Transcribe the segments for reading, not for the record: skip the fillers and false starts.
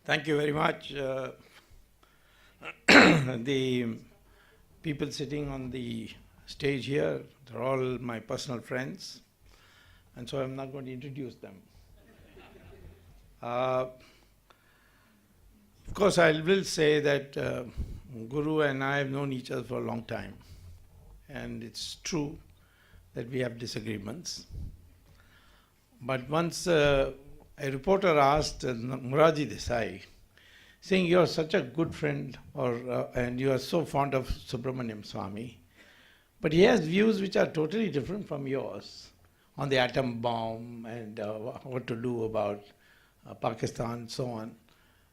Thank you very much. The people sitting on the stage here, they're all my personal friends, and so I'm not going to introduce them. Of course, I will say that Guru and I have known each other for a long time, and it's true that we have disagreements. But once a reporter asked Muraji Desai, saying, "You're such a good friend, and you are so fond of Subramanian Swamy, but he has views which are totally different from yours on the atom bomb and what to do about Pakistan and so on.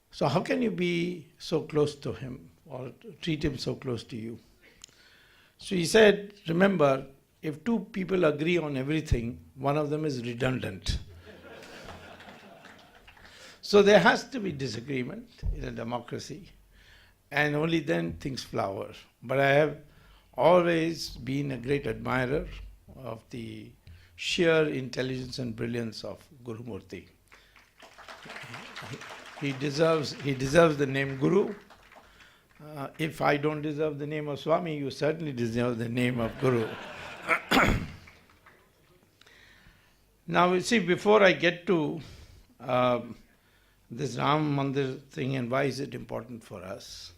So how can you be so close to him or treat him so close to you?" So he said, "Remember, if two people agree on everything, one of them is redundant." So there has to be disagreement in a democracy, and only then things flower. But I have always been a great admirer of the sheer intelligence and brilliance of Guru Murthy. He deserves the name Guru. If I don't deserve the name of Swami, you certainly deserve the name of Guru. Now, you see, before I get to this Ram Mandir thing and why is it important for us,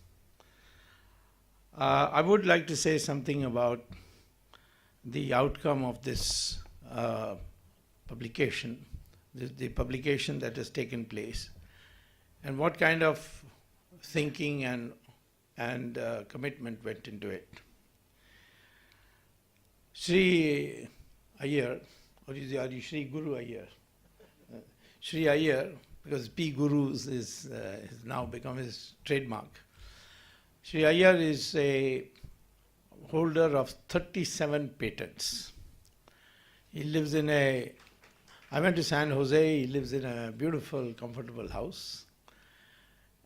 I would like to say something about the outcome of this publication, the publication that has taken place, and what kind of thinking and commitment went into it. Sri Iyer, or are you Sri Guru Iyer? Sri Iyer, because P. Gurus has now become his trademark. Sri Iyer is a holder of 37 patents. He lives in I went to San Jose, he lives in a beautiful, comfortable house.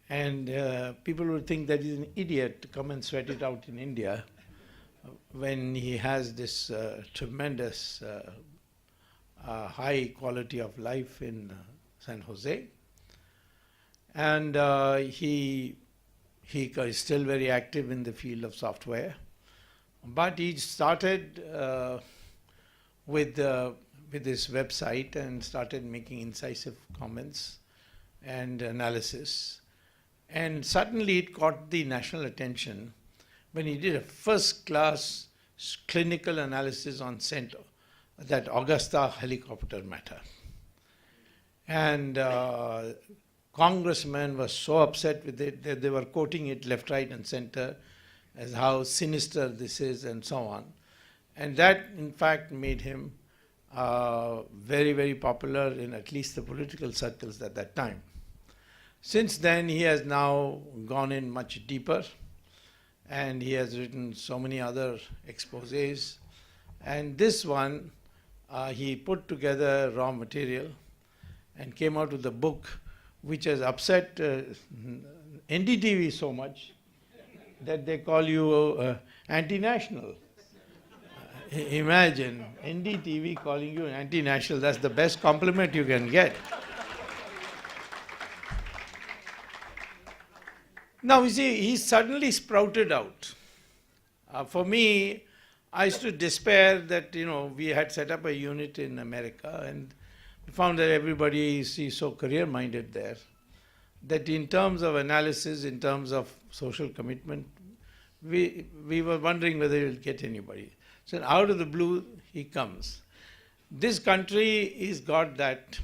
And people would think that he's an idiot to come and sweat it out in India when he has this tremendous high quality of life in San Jose. And he is still very active in the field of software. But he started with this website and started making incisive comments and analysis. And suddenly it caught the national attention when he did a first-class clinical analysis on that Augusta helicopter matter. And congressmen were so upset with it that they were quoting it left, right, and center as how sinister this is and so on. And that, in fact, made him very, very popular in at least the political circles at that time. Since then, he has now gone in much deeper, and he has written so many other exposés. And this one, he put together raw material and came out with a book which has upset NDTV so much that they call you anti-national. Imagine NDTV calling you anti-national. That's the best compliment you can get. Now, you see, he suddenly sprouted out. For me, I used to despair that, we had set up a unit in America and found that everybody is so career-minded there, that in terms of analysis, in terms of social commitment, we were wondering whether he'll get anybody. So out of the blue, he comes. This country has got that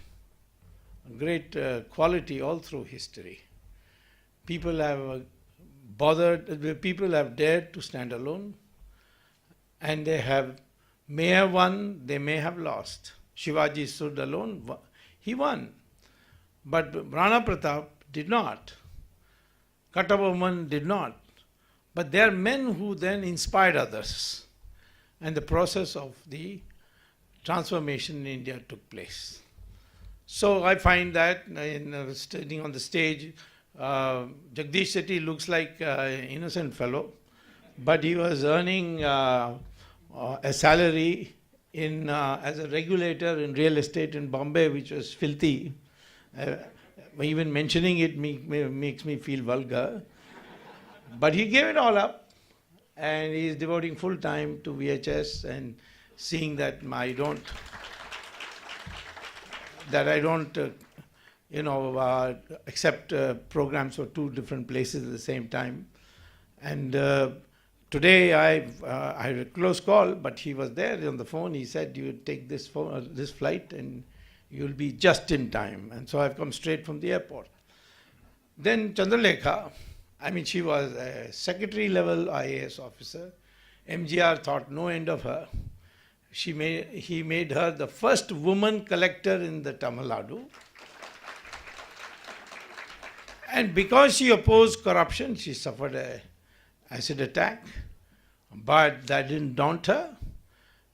great quality all through history. People have people have dared to stand alone, and they may have won, they may have lost. Shivaji stood alone, he won. But Rana Pratap did not. Kattaboman did not. But there are men who then inspired others, and the process of the transformation in India took place. So I find that in standing on the stage, Jagdish Shetty looks like an innocent fellow, but he was earning a salary as a regulator in real estate in Bombay, which was filthy. Even mentioning it makes me feel vulgar. But he gave it all up, and he is devoting full time to VHS and seeing that I don't accept programs for two different places at the same time. And today I had a close call, but he was there on the phone. He said, "You take this flight and you'll be just in time." And so I've come straight from the airport. Then Chandralekha, she was a secretary level IAS officer. MGR thought no end of her. He made her the first woman collector in the Tamil Nadu. And because she opposed corruption, she suffered an acid attack. But that didn't daunt her.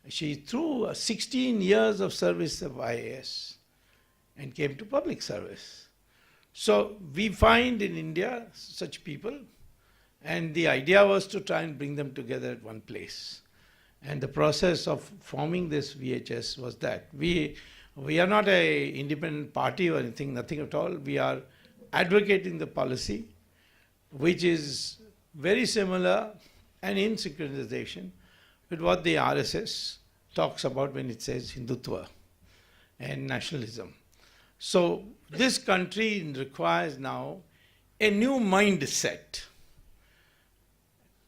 She threw 16 years of service of IAS and came to public service. So we find in India such people, and the idea was to try and bring them together at one place. And the process of forming this VHS was that we are not an independent party or anything, nothing at all. We are advocating the policy, which is very similar and in synchronization with what the RSS talks about when it says Hindutva and nationalism. So this country requires now a new mindset.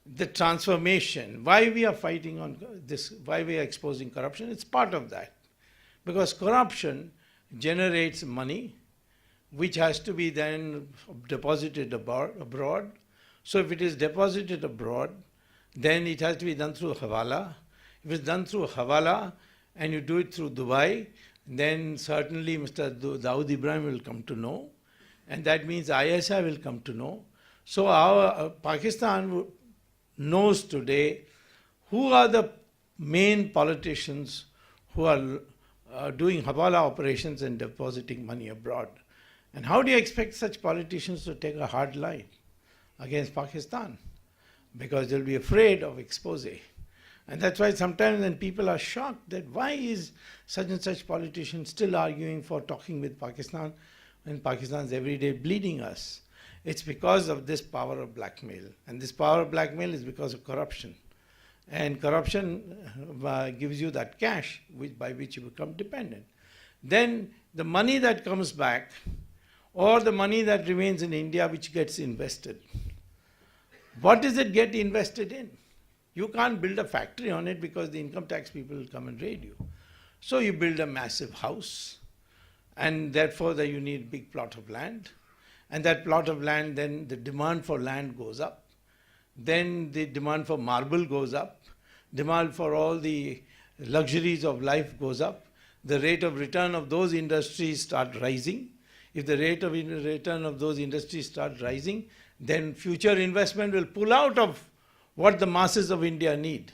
The transformation, why we are fighting on this, why we are exposing corruption, it's part of that. Because corruption generates money, which has to be then deposited abroad. So if it is deposited abroad, then it has to be done through Hawala. If it's done through Hawala and you do it through Dubai, then certainly Mr. Dawood Ibrahim will come to know, and that means ISI will come to know. So our Pakistan knows today who are the main politicians who are doing Hawala operations and depositing money abroad. And how do you expect such politicians to take a hard line against Pakistan? Because they'll be afraid of expose. And that's why sometimes when people are shocked that why is such and such politician still arguing for talking with Pakistan when Pakistan is every day bleeding us. It's because of this power of blackmail. And this power of blackmail is because of corruption. And corruption gives you that cash by which you become dependent. Then the money that comes back, or the money that remains in India which gets invested, what does it get invested in? You can't build a factory on it because the income tax people will come and raid you. So you build a massive house, and therefore you need a big plot of land. And that plot of land, then the demand for land goes up. Then the demand for marble goes up. Demand for all the luxuries of life goes up. The rate of return of those industries start rising. If the rate of return of those industries starts rising, then future investment will pull out of what the masses of India need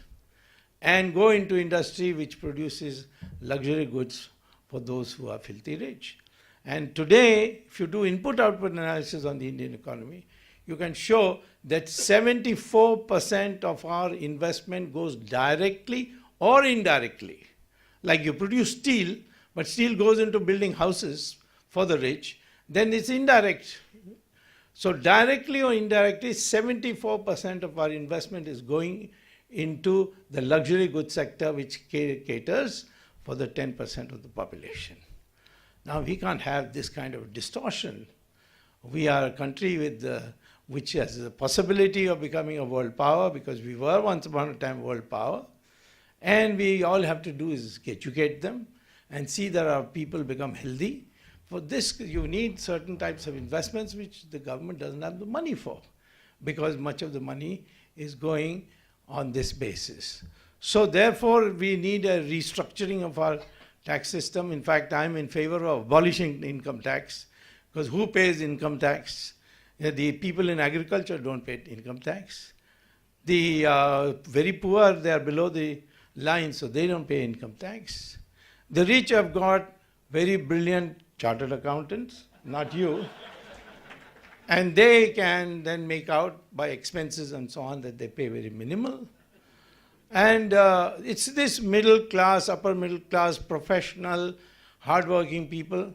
and go into industry which produces luxury goods for those who are filthy rich. And today, if you do input-output analysis on the Indian economy, you can show that 74% of our investment goes directly or indirectly. Like you produce steel, but steel goes into building houses for the rich, then it's indirect. So directly or indirectly, 74% of our investment is going into the luxury goods sector, which caters for the 10% of the population. Now we can't have this kind of distortion. We are a country which has the possibility of becoming a world power, because we were once upon a time world power, and we all have to do is educate them and see that our people become healthy. For this, you need certain types of investments which the government doesn't have the money for, because much of the money is going on this basis. So therefore, we need a restructuring of our tax system. In fact, I'm in favor of abolishing income tax, because who pays income tax? The people in agriculture don't pay income tax. The very poor, they are below the line, so they don't pay income tax. The rich have got very brilliant chartered accountants, not you, and they can then make out by expenses and so on that they pay very minimal. And it's this middle class, upper middle class, professional, hardworking people,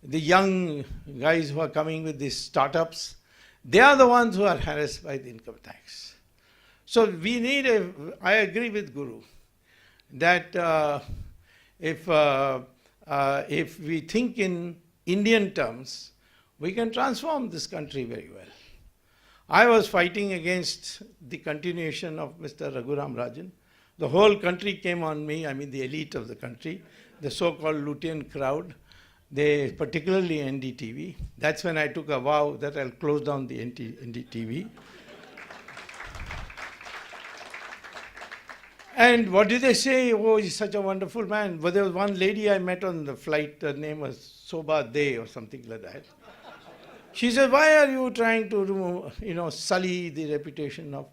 the young guys who are coming with these startups, they are the ones who are harassed by the income tax. So we need I agree with Guru, that if we think in Indian terms, we can transform this country very well. I was fighting against the continuation of Mr. Raghuram Rajan. The whole country came on me, I mean the elite of the country, the so-called Lutein crowd, they, particularly NDTV. That's when I took a vow that I'll close down the NDTV. And what did they say? Oh, he's such a wonderful man. But there was one lady I met on the flight, her name was Soba De or something like that. She said, why are you trying to remove, sully the reputation of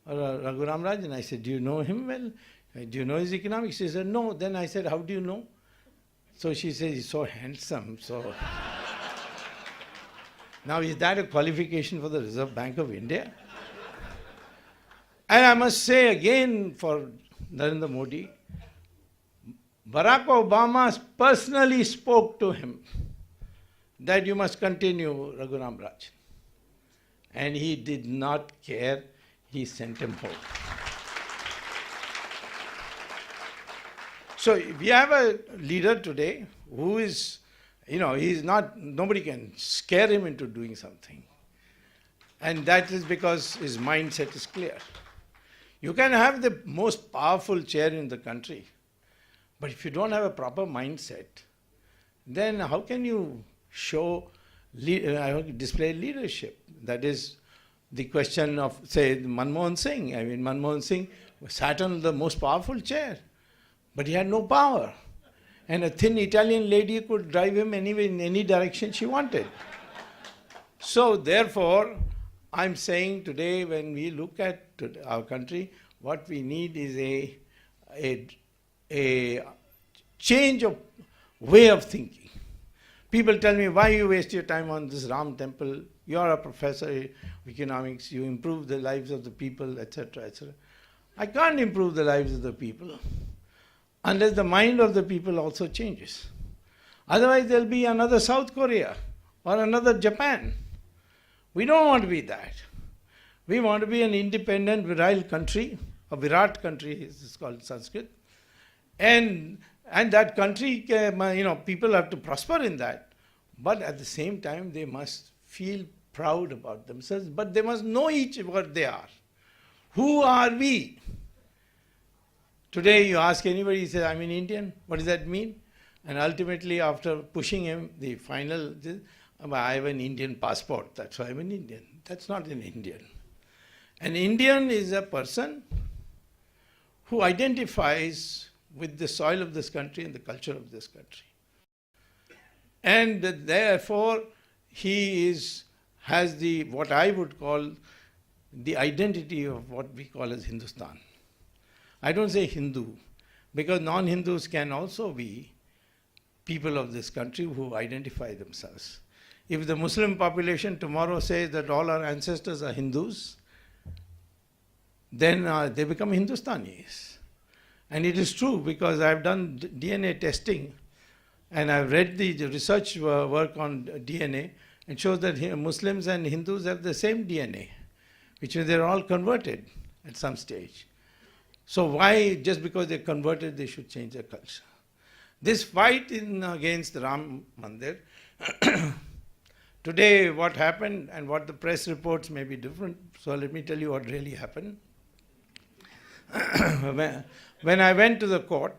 Raghuram Rajan? I said, do you know him well? Do you know his economics? She said, no. Then I said, how do you know? So she said, he's so handsome. So now, is that a qualification for the Reserve Bank of India? And I must say again for Narendra Modi, Barack Obama personally spoke to him that you must continue Raghuram Rajan. And he did not care. He sent him home. So we have a leader today who is, he's not, nobody can scare him into doing something. And that is because his mindset is clear. You can have the most powerful chair in the country, but if you don't have a proper mindset, then how can you display leadership? That is the question of, say, Manmohan Singh. I mean, Manmohan Singh sat on the most powerful chair, but he had no power. And a thin Italian lady could drive him anyway in any direction she wanted. So therefore, I'm saying today, when we look at our country, what we need is a change of way of thinking. People tell me, why you waste your time on this Ram temple? You are a professor of economics, you improve the lives of the people, etc., etc. I can't improve the lives of the people unless the mind of the people also changes. Otherwise, there'll be another South Korea or another Japan. We don't want to be that. We want to be an independent, virile country, a Virat country, it's called in Sanskrit. And that country, people have to prosper in that. But at the same time, they must feel proud about themselves, but they must know each what they are. Who are we? Today you ask anybody, he says, I'm an Indian. What does that mean? And ultimately, after pushing him, the final, I have an Indian passport, that's why I'm an Indian. That's not an Indian. An Indian is a person who identifies with the soil of this country and the culture of this country. And therefore, he has what I would call the identity of what we call as Hindustan. I don't say Hindu, because non-Hindus can also be people of this country who identify themselves. If the Muslim population tomorrow says that all our ancestors are Hindus, then they become Hindustanis. And it is true, because I've done DNA testing and I've read the research work on DNA, and shows that Muslims and Hindus have the same DNA, which means they're all converted at some stage. So why, just because they're converted, they should change their culture? This fight against Ram Mandir, today what happened and what the press reports may be different, so let me tell you what really happened. When I went to the court,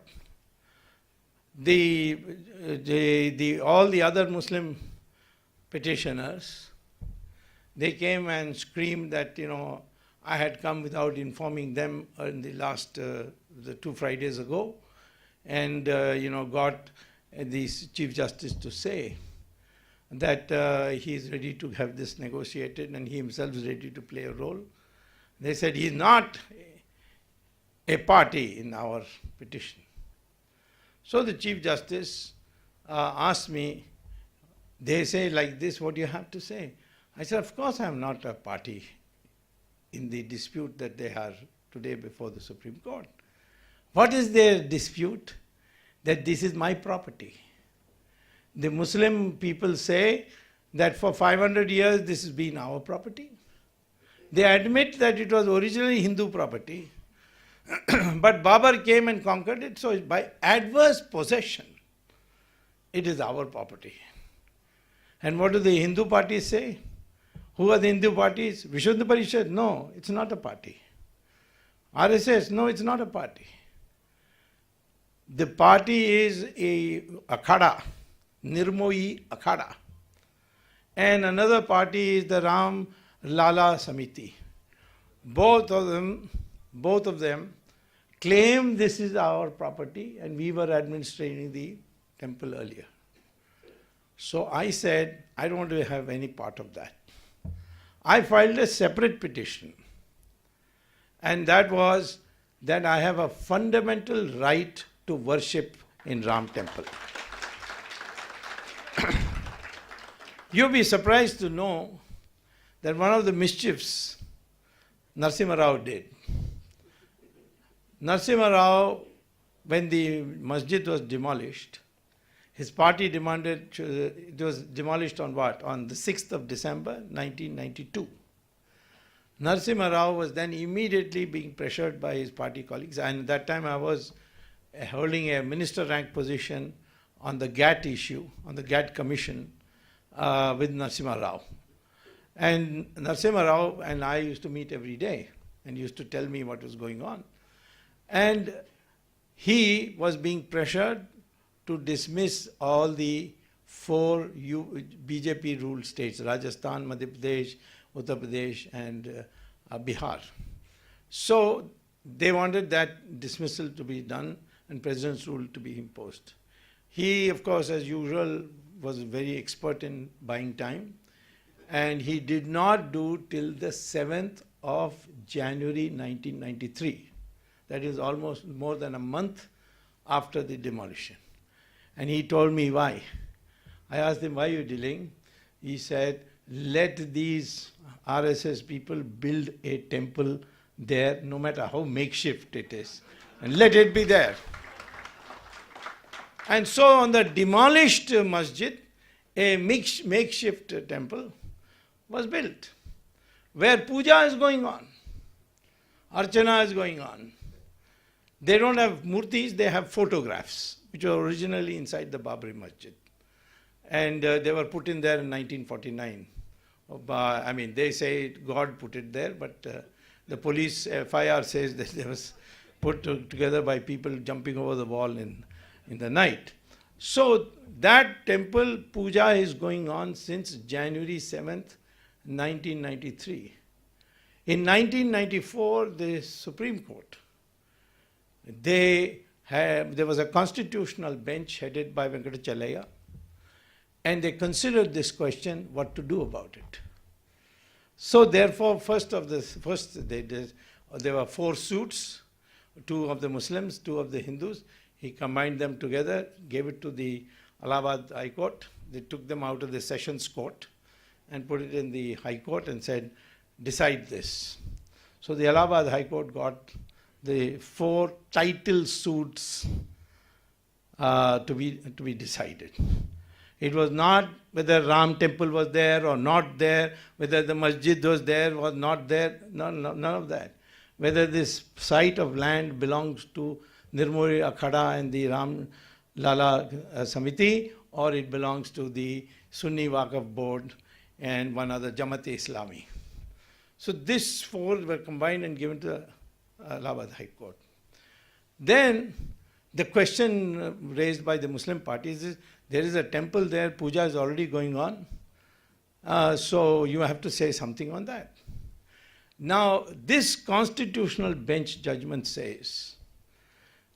all the other Muslim petitioners, they came and screamed that, I had come without informing them in the last, the 2 Fridays ago, and, got the Chief Justice to say that he is ready to have this negotiated and he himself is ready to play a role. They said he is not a party in our petition. So the Chief Justice asked me, they say like this, what do you have to say? I said, of course I am not a party in the dispute that they are today before the Supreme Court. What is their dispute? That this is my property. The Muslim people say that for 500 years this has been our property. They admit that it was originally Hindu property, but Babur came and conquered it, so by adverse possession, it is our property. And what do the Hindu parties say? Who are the Hindu parties? Vishuddha Parishad? No, it's not a party. RSS? No, it's not a party. The party is a akhada, Nirmohi Akhada. And another party is the Ram Lala Samiti. Both of them claim this is our property, and we were administrating the temple earlier. So I said, I don't want to have any part of that. I filed a separate petition, and that was that I have a fundamental right to worship in Ram temple. You'll be surprised to know that one of the mischiefs Narasimha Rao did. Narasimha Rao, when the masjid was demolished, his party demanded, it was demolished on what? On the 6th of December 1992. Narasimha Rao was then immediately being pressured by his party colleagues, and at that time I was holding a minister rank position on the GATT issue, on the GATT commission with Narasimha Rao. And Narasimha Rao and I used to meet every day and used to tell me what was going on. And he was being pressured to dismiss all the 4 BJP ruled states, Rajasthan, Madhya Pradesh, Uttar Pradesh and Bihar. So they wanted that dismissal to be done and president's rule to be imposed. He, of course, as usual, was very expert in buying time, and he did not do till the 7th of January 1993. That is almost more than a month after the demolition. And he told me why. I asked him, why are you delaying? He said, let these RSS people build a temple there, no matter how makeshift it is, and let it be there. And so on the demolished masjid, a makeshift temple was built, where puja is going on, archana is going on. They don't have murtis, they have photographs, which were originally inside the Babri Masjid. And they were put in there in 1949. I mean, they say God put it there, but the police FIR says that it was put together by people jumping over the wall in the night. So that temple puja is going on since January 7th, 1993. In 1994, the Supreme Court, there was a constitutional bench headed by Venkatachalaya, and they considered this question, what to do about it. So therefore, there were 4 suits, 2 of the Muslims, 2 of the Hindus. He combined them together, gave it to the Allahabad High Court. They took them out of the Sessions Court and put it in the High Court and said, decide this. So the Allahabad High Court got the 4 title suits to be decided. It was not whether Ram temple was there or not there, whether the masjid was there or not there, none of that. Whether this site of land belongs to Nirmohi Akhada and the Ram Lala Samiti, or it belongs to the Sunni Waqf Board and one other Jamaat-e-Islami. So these 4 were combined and given to the Allahabad High Court. Then the question raised by the Muslim parties is, there is a temple there, puja is already going on, so you have to say something on that. Now, this constitutional bench judgment says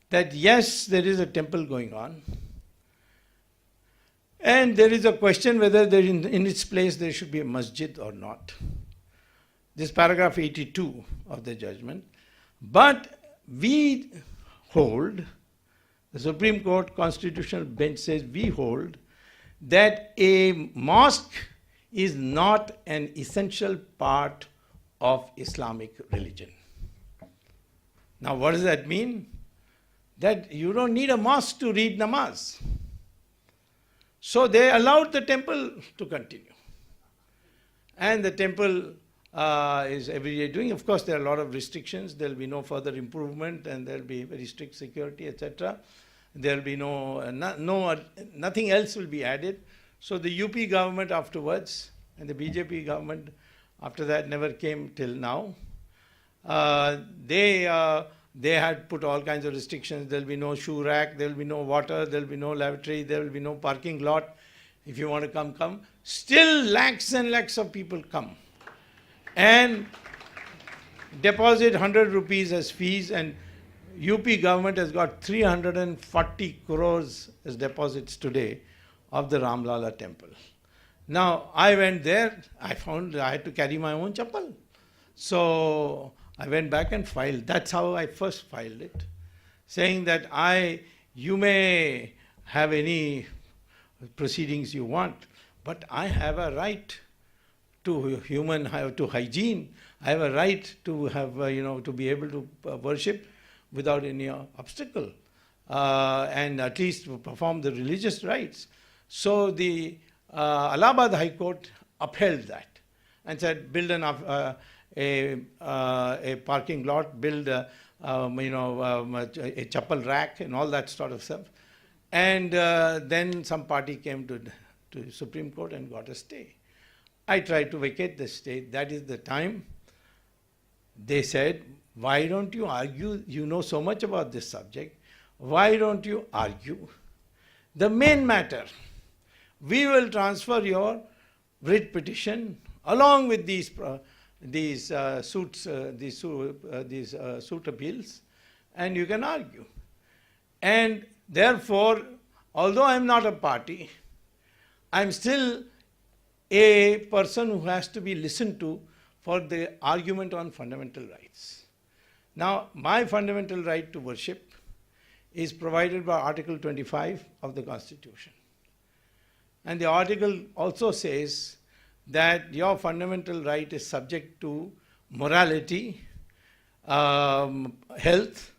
that yes, there is a temple going on, and there is a question whether there in its place there should be a masjid or not. This paragraph 82 of the judgment. But we hold, the Supreme Court Constitutional Bench says we hold that a mosque is not an essential part of Islamic religion. Now what does that mean? That you don't need a mosque to read namaz. So they allowed the temple to continue. And the temple is every day doing. Of course, there are a lot of restrictions. There will be no further improvement, and there will be very strict security, etc. There will be nothing else will be added. So the UP government afterwards, and the BJP government after that never came till now. They had put all kinds of restrictions. There will be no shoe rack, there will be no water, there will be no lavatory, there will be no parking lot. If you want to come, come. Still lakhs and lakhs of people come and deposit 100 rupees as fees, and UP government has got 340 crores as deposits today of the Ramlala temple. Now, I went there, I found I had to carry my own chappal. So I went back and filed. That's how I first filed it, saying that you may have any proceedings you want, but I have a right to to hygiene. I have a right to have, to be able to worship without any obstacle, and at least perform the religious rites. So the Allahabad High Court upheld that and said, build a parking lot, build a chapel rack and all that sort of stuff. And then some party came to Supreme Court and got a stay. I tried to vacate the stay. That is the time they said, why don't you argue? You know so much about this subject. Why don't you argue the main matter? We will transfer your writ petition along with these suit appeals, and you can argue. And therefore, although I am not a party, I am still a person who has to be listened to for the argument on fundamental rights. Now, my fundamental right to worship is provided by Article 25 of the Constitution. And the article also says that your fundamental right is subject to morality, health,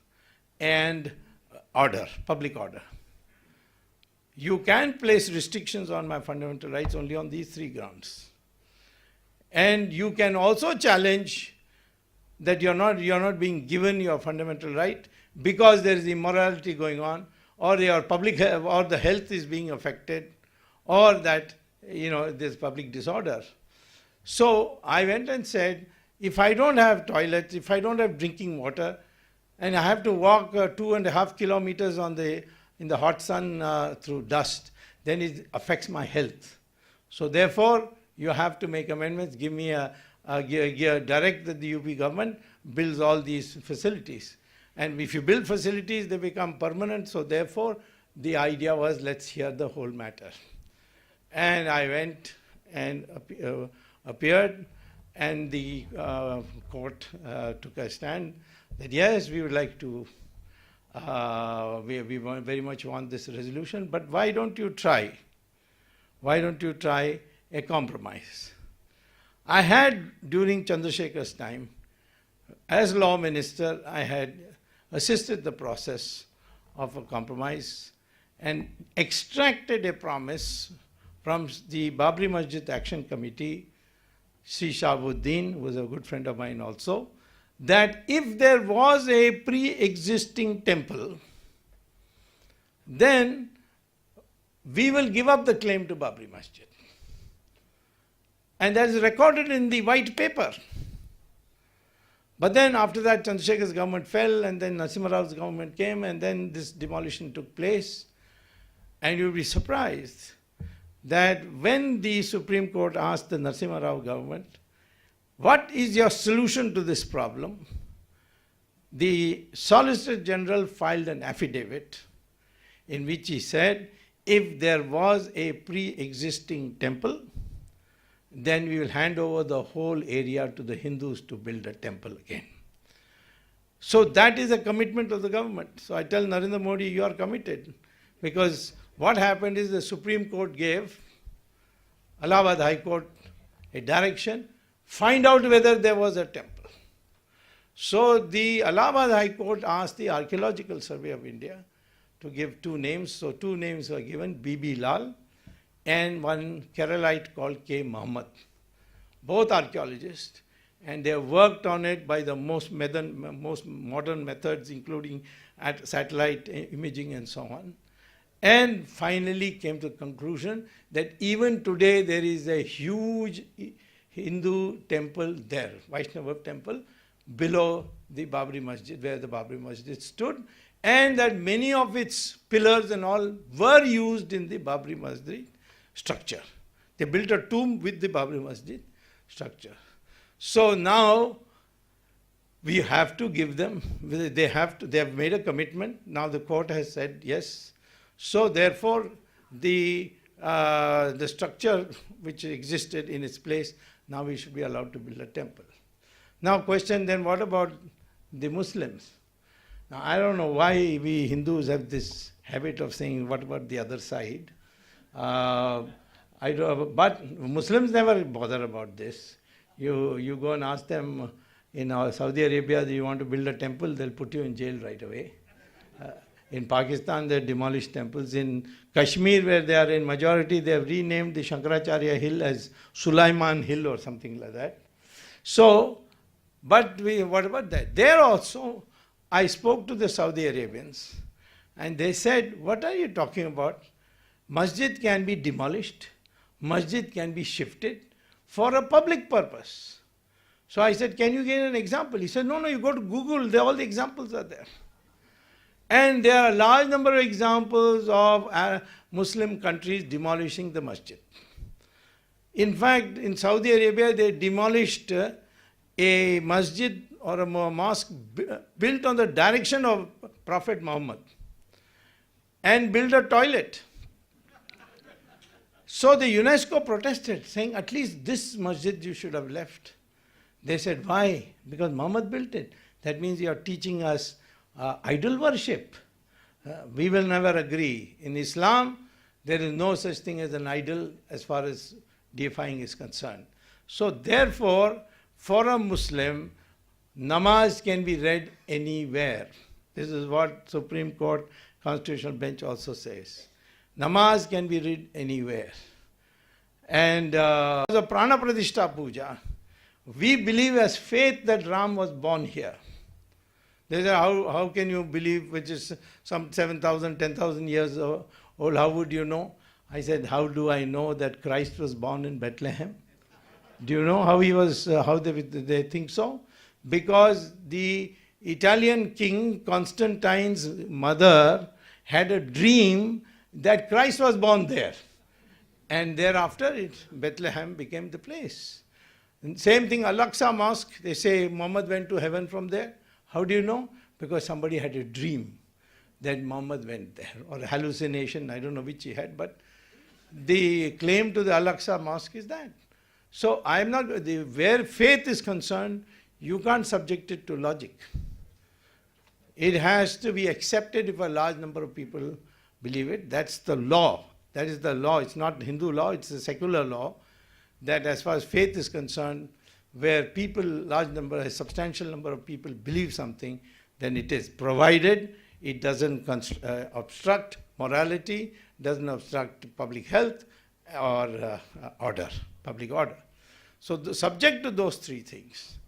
and order, public order. You can place restrictions on my fundamental rights only on these three grounds. And you can also challenge that you're not being given your fundamental right because there is immorality going on, or your public or the health is being affected, or that there's public disorder. So I went and said, if I don't have toilets, if I don't have drinking water, and I have to walk 2.5 kilometers in the hot sun through dust, then it affects my health. So therefore, you have to make amendments, give me direct that the UP government builds all these facilities. And if you build facilities, they become permanent. So therefore, the idea was, let's hear the whole matter. And I went and appeared, and the court took a stand that yes, we would like to, we very much want this resolution, but why don't you try? Why don't you try a compromise? I had, during Chandrasekhar's time, as law minister, I had assisted the process of a compromise and extracted a promise from the Babri Masjid Action Committee, Sri Shahabuddin, who was a good friend of mine also, that if there was a pre-existing temple, then we will give up the claim to Babri Masjid. And that is recorded in the white paper. But then after that, Chandrasekhar's government fell, and then Narasimha Rao's government came, and then this demolition took place. And you'll be surprised that when the Supreme Court asked the Narasimha Rao government, what is your solution to this problem? The Solicitor General filed an affidavit in which he said, if there was a pre-existing temple, then we will hand over the whole area to the Hindus to build a temple again. So that is a commitment of the government. So I tell Narendra Modi, you are committed. Because what happened is the Supreme Court gave Allahabad High Court a direction, find out whether there was a temple. So the Allahabad High Court asked the Archaeological Survey of India to give two names. So two names were given, B.B. Lal and one Keralite called K. Muhammad, both archaeologists, and they have worked on it by the most modern methods, including at satellite imaging and so on, and finally came to the conclusion that even today there is a huge Hindu temple there, Vaishnava temple, below the Babri Masjid, where the Babri Masjid stood, and that many of its pillars and all were used in the Babri Masjid structure. They built a tomb with the Babri Masjid structure. So now we have to give them, they have made a commitment. Now the court has said yes. So therefore the structure which existed in its place, now we should be allowed to build a temple. Now question then, what about the Muslims? Now I don't know why we Hindus have this habit of saying, what about the other side? But Muslims never bother about this. You go and ask them in Saudi Arabia, do you want to build a temple? They'll put you in jail right away. In Pakistan, they demolish temples. In Kashmir, where they are in majority, they have renamed the Shankaracharya hill as Sulaiman Hill or something like that. So, but what about that? There also, I spoke to the Saudi Arabians, and they said, what are you talking about? Masjid can be demolished, masjid can be shifted for a public purpose. So I said, can you give an example? He said, no, you go to Google, all the examples are there. And there are a large number of examples of Muslim countries demolishing the masjid. In fact, in Saudi Arabia, they demolished a masjid or a mosque built on the direction of Prophet Muhammad and built a toilet. So the UNESCO protested, saying, at least this masjid you should have left. They said, why? Because Muhammad built it. That means you are teaching us idol worship. We will never agree. In Islam, there is no such thing as an idol as far as deifying is concerned. So therefore, for a Muslim, namaz can be read anywhere. This is what Supreme Court Constitutional Bench also says. Namaz can be read anywhere. And the Prana Pratishta Puja, we believe as faith that Ram was born here. They say, how can you believe, which is some 7,000, 10,000 years old, how would you know? I said, how do I know that Christ was born in Bethlehem? Do you know how he was, how they think so? Because the Italian king Constantine's mother had a dream that Christ was born there. And thereafter, Bethlehem became the place. And same thing, Al-Aqsa Mosque, they say Muhammad went to heaven from there. How do you know? Because somebody had a dream that Muhammad went there, or a hallucination, I don't know which he had, but the claim to the Al-Aqsa Mosque is that. So I am not, where faith is concerned, you can't subject it to logic. It has to be accepted if a large number of people believe it. That's the law. That is the law. It's not Hindu law, it's a secular law, that as far as faith is concerned, where people, large number, a substantial number of people believe something, then it is, provided it doesn't obstruct morality, doesn't obstruct public health or order, public order. So subject to those three things.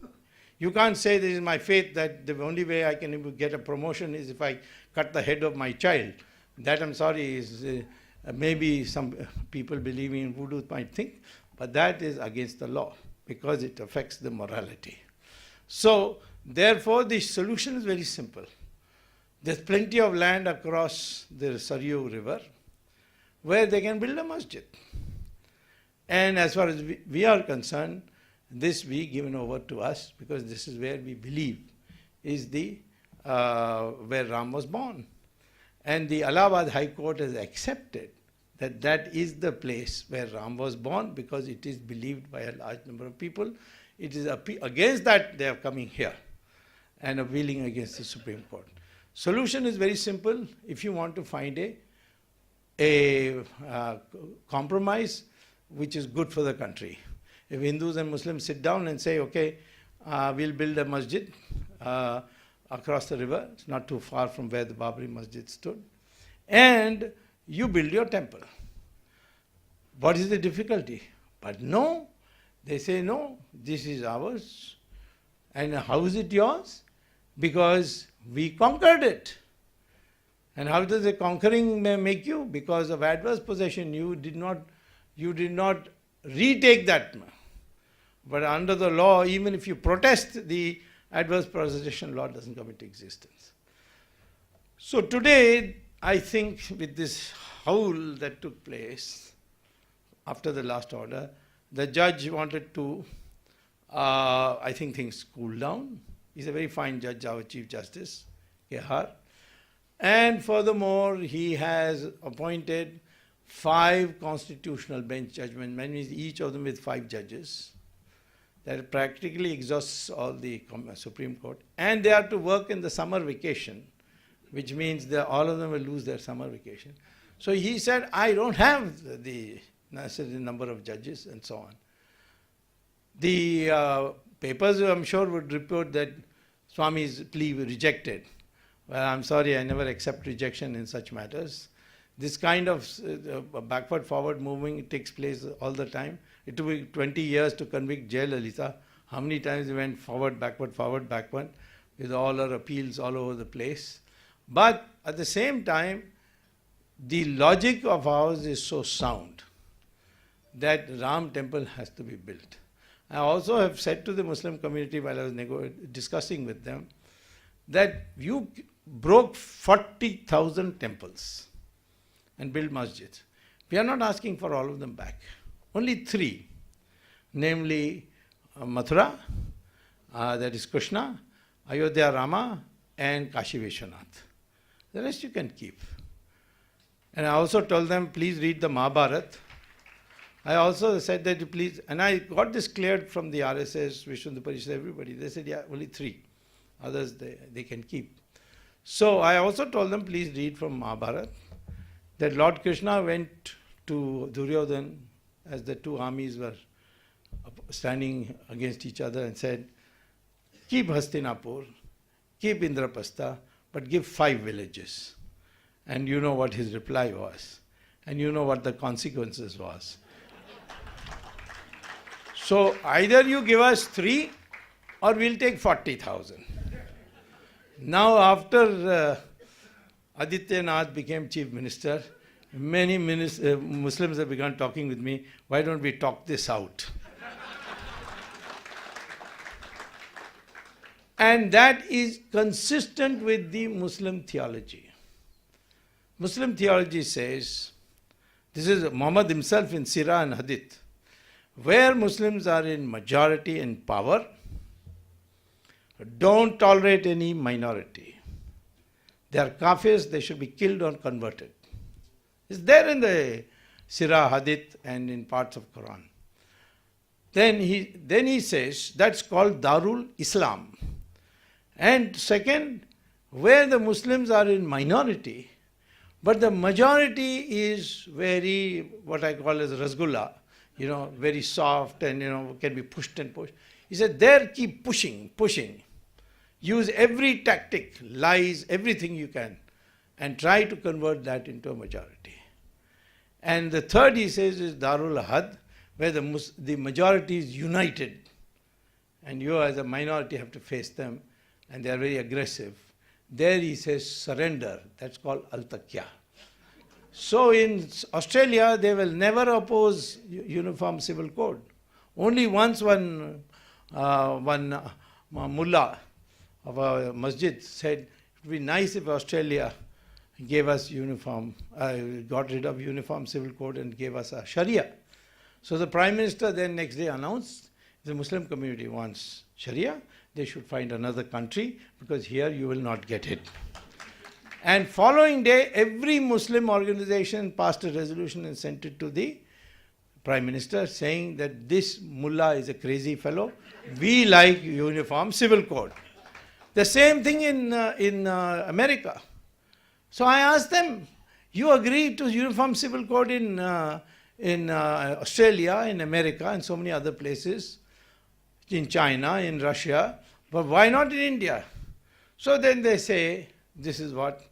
You can't say this is my faith that the only way I can get a promotion is if I cut the head of my child. That, I'm sorry, is maybe some people believing in voodoo might think, but that is against the law because it affects the morality. So therefore the solution is very simple. There's plenty of land across the Saryu River where they can build a masjid. And as far as we are concerned, this be given over to us because this is where we believe is the where Ram was born. And the Allahabad High Court has accepted that that is the place where Ram was born because it is believed by a large number of people. It is against that they are coming here and appealing against the Supreme Court. Solution is very simple. If you want to find a compromise which is good for the country. If Hindus and Muslims sit down and say, okay, we'll build a masjid across the river, it's not too far from where the Babri Masjid stood, and you build your temple. What is the difficulty? But no, they say no, this is ours. And how is it yours? Because we conquered it. And how does the conquering make you? Because of adverse possession, you did not retake that. But under the law, even if you protest, the adverse possession law doesn't come into existence. So today, I think with this howl that took place after the last order, the judge wanted to, I think things cool down. He's a very fine judge, our Chief Justice, Kehar. And furthermore, he has appointed 5 constitutional bench judgment, means each of them with 5 judges. That practically exhausts all the Supreme Court. And they are to work in the summer vacation, which means that all of them will lose their summer vacation. So he said, I don't have the necessary number of judges and so on. The papers, I'm sure, would report that Swamy's plea was rejected. Well, I'm sorry, I never accept rejection in such matters. This kind of backward-forward moving takes place all the time. It took 20 years to convict Jayalalitha. How many times we went forward, backward, with all our appeals all over the place. But at the same time, the logic of ours is so sound that Ram temple has to be built. I also have said to the Muslim community while I was discussing with them that you broke 40,000 temples and built masjids. We are not asking for all of them back. Only 3, namely Mathura, that is Krishna, Ayodhya Rama, and Kashi Vishwanath. The rest you can keep. And I also told them, please read the Mahabharata. I also said that please, and I got this cleared from the RSS, Vishnu Parishad, everybody. They said, yeah, only 3. Others they can keep. So I also told them, please read from Mahabharata, that Lord Krishna went to Duryodhana as the 2 armies were standing against each other and said, keep Hastinapur, keep Indraprastha, but give 5 villages. And you know what his reply was. And you know what the consequences was. So either you give us 3 or we'll take 40,000. Now after Adityanath became chief minister, many Muslims have begun talking with me, why don't we talk this out? And that is consistent with the Muslim theology. Muslim theology says, this is Muhammad himself in Sirah and Hadith, where Muslims are in majority in power, don't tolerate any minority. They are kafirs, they should be killed or converted. It's there in the Sirah, Hadith and in parts of Quran. Then he says, that's called Darul Islam. And second, where the Muslims are in minority, but the majority is very, what I call as rasgulla, very soft and, can be pushed and pushed. He said, there keep pushing. Use every tactic, lies, everything you can, and try to convert that into a majority. And the third, he says, is Darul Had, where the majority is united, and you as a minority have to face them, and they are very aggressive. There he says, surrender. That's called Al-Taqiyya. So in Australia, they will never oppose uniform civil code. Only once one mullah of a masjid said, it would be nice if Australia gave us got rid of uniform civil code and gave us a Sharia. So the Prime Minister then next day announced, if the Muslim community wants Sharia, they should find another country because here you will not get it. And following day, every Muslim organization passed a resolution and sent it to the Prime Minister saying that this mullah is a crazy fellow. We like uniform civil code. The same thing in America. So I asked them, you agree to uniform civil code in Australia, in America, and so many other places, in China, in Russia, but why not in India? So then they say, this is what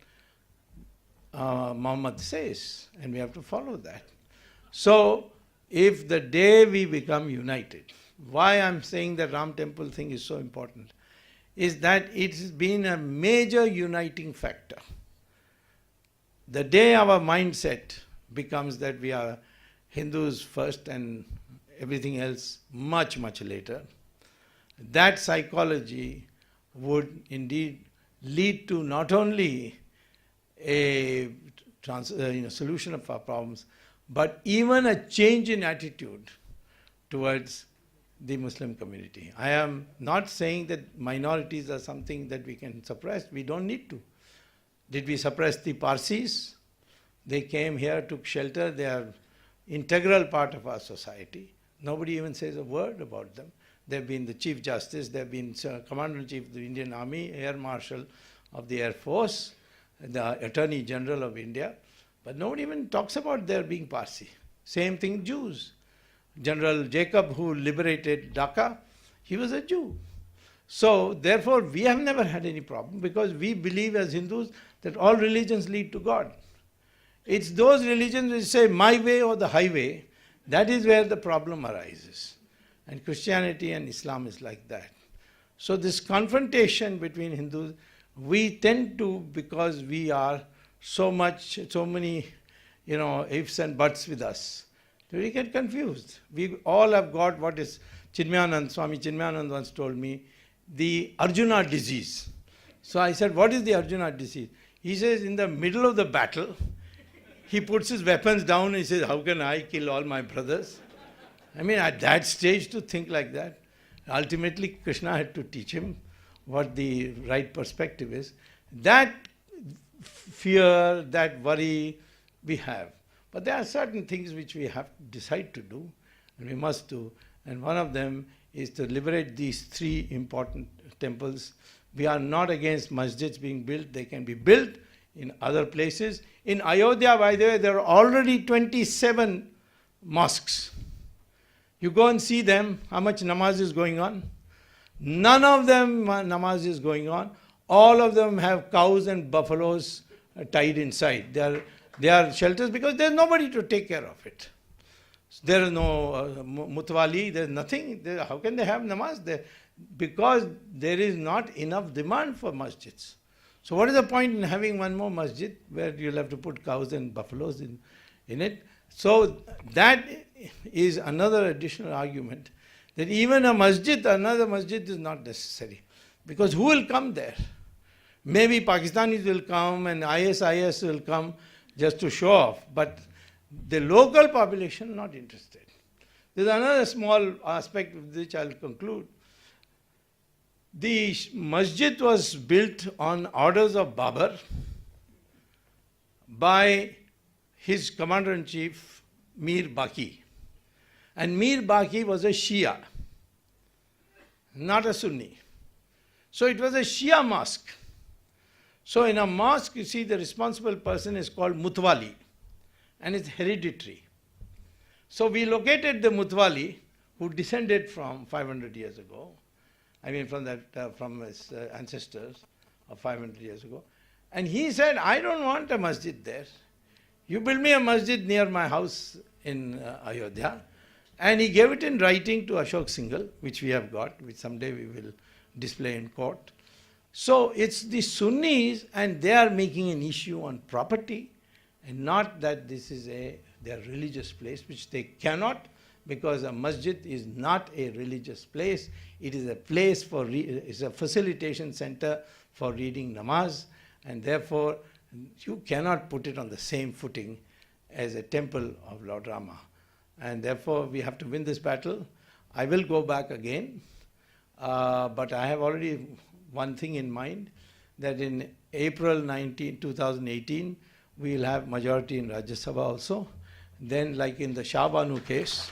Muhammad says, and we have to follow that. So if the day we become united. Why I'm saying that Ram temple thing is so important is that it's been a major uniting factor. The day our mindset becomes that we are Hindus first and everything else much, much later, that psychology would indeed lead to not only a solution of our problems, but even a change in attitude towards the Muslim community. I am not saying that minorities are something that we can suppress. We don't need to. Did we suppress the Parsis? They came here, took shelter. They are integral part of our society. Nobody even says a word about them. They've been the Chief Justice, they've been Commander-in-Chief of the Indian Army, Air Marshal of the Air Force, the Attorney General of India. But nobody even talks about their being Parsi. Same thing Jews. General Jacob, who liberated Dhaka, he was a Jew. So therefore we have never had any problem because we believe as Hindus that all religions lead to God. It's those religions which say my way or the highway, that is where the problem arises. And Christianity and Islam is like that. So this confrontation between Hindus, we tend to, because we are so many, ifs and buts with us, we get confused. We all have got what is Swamy Chinmayanand once told me, the Arjuna disease. So I said, what is the Arjuna disease? He says, in the middle of the battle, he puts his weapons down and he says, how can I kill all my brothers? I mean, at that stage to think like that. Ultimately, Krishna had to teach him what the right perspective is. That fear, that worry we have. But there are certain things which we have to decide to do, and we must do. And one of them is to liberate these three important temples. We are not against masjids being built. They can be built in other places. In Ayodhya, by the way, there are already 27 mosques. You go and see them, how much namaz is going on. None of them namaz is going on. All of them have cows and buffaloes tied inside. They are shelters because there's nobody to take care of it. There is no mutwali, there's nothing. How can they have namaz? Because there is not enough demand for masjids. So what is the point in having one more masjid where you'll have to put cows and buffaloes in it? So that is another additional argument that even another masjid is not necessary. Because who will come there? Maybe Pakistanis will come and ISIS will come just to show off, but the local population not interested. There's another small aspect with which I'll conclude. The masjid was built on orders of Babur by his commander-in-chief, Mir Baqi. And Mir Baqi was a Shia, not a Sunni. So it was a Shia mosque. So in a mosque, you see, the responsible person is called Mutwali, and it's hereditary. So we located the Mutwali, who descended from 500 years ago, from his ancestors of 500 years ago. And he said, I don't want a masjid there. You build me a masjid near my house in Ayodhya. And he gave it in writing to Ashok Singhal, which we have got, which someday we will display in court. So it's the Sunnis, and they are making an issue on property, and not that this is their religious place, which they cannot, because a masjid is not a religious place. It is a place it's a facilitation center for reading namaz, and therefore you cannot put it on the same footing as a temple of Lord Rama. And therefore we have to win this battle. I will go back again, but I have already one thing in mind, that in April 2018, we will have majority in Rajya Sabha also. Then, like in the Shah Banu case,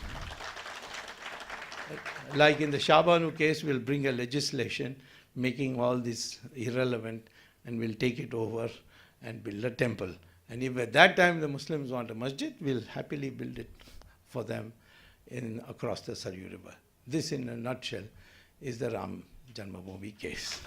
we'll bring a legislation making all this irrelevant, and we'll take it over and build a temple. And if at that time the Muslims want a masjid, we'll happily build it for them across the Saryu River. This in a nutshell is the Ram Janmabhoomi case.